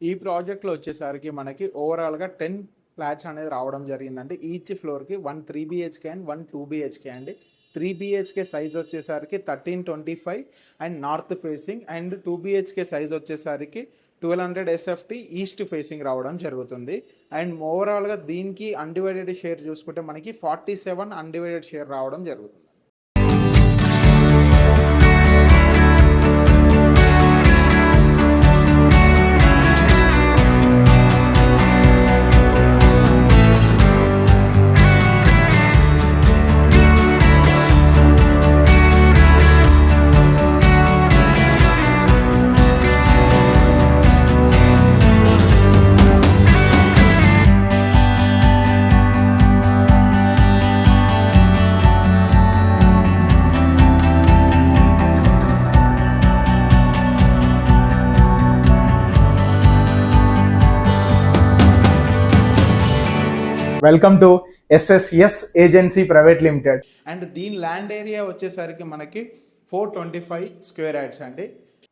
ఈ ప్రాజెక్ట్లో వచ్చేసరికి మనకి ఓవరాల్గా 10 ఫ్లాట్స్ అనేది రావడం జరిగిందండి. ఈచ్ ఫ్లోర్కి 1 3 BHK అండ్ 1 2 BHK అండి. 3 BHK సైజ్ వచ్చేసరికి 1325 and north facing, and 2 BHK size వచ్చేసరికి 1200 SFT ఈస్ట్ ఫేసింగ్ రావడం జరుగుతుంది. అండ్ ఓవరాల్గా దీనికి అన్డివైడెడ్ షేర్ చూసుకుంటే మనకి 47 అన్డివైడెడ్ షేర్ రావడం జరుగుతుంది. Welcome to SSS agency private limited. And దీని ల్యాండ్ ఏరియా వచ్చేసరికి మనకి 425 స్క్వేర్ యార్డ్స్ అండి.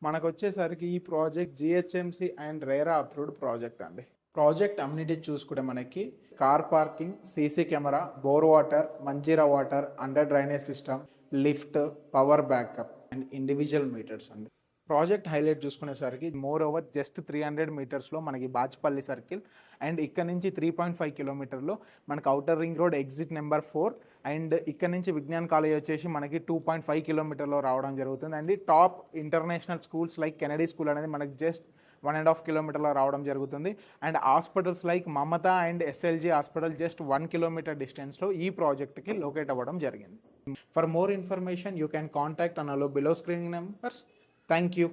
మనకు వచ్చేసరికి ఈ project GHMC and RERA approved project అండి. ప్రాజెక్ట్ అమ్యూనిటీ చూసుకుంటే మనకి car parking, CC camera, bore water, Manjira water, under drainage system, lift, power backup and individual meters అండి. ప్రాజెక్ట్ హైలైట్ చూసుకునేసరికి మోర్ ఓవర్ జస్ట్ 300 మీటర్స్లో మనకి బాచ్పల్లి సర్కిల్, అండ్ ఇక్కడ నుంచి 3.5 కిలోమీటర్లో మనకి outer ring road exit number 4, and ఇక్కడ నుంచి విజ్ఞాన్ కాలేజ్ వచ్చేసి మనకి 2.5 కిలోమీటర్లో రావడం జరుగుతుంది. And top international schools like Kennedy school అనేది మనకి జస్ట్ 1.5 కిలోమీటర్లో రావడం జరుగుతుంది. And hospitals like Mamata and SLG hospital just 1 kilometre డిస్టెన్స్లో ఈ ప్రాజెక్ట్కి లొకేట్ అవ్వడం జరిగింది. For more information you can contact on below screen numbers. Thank you.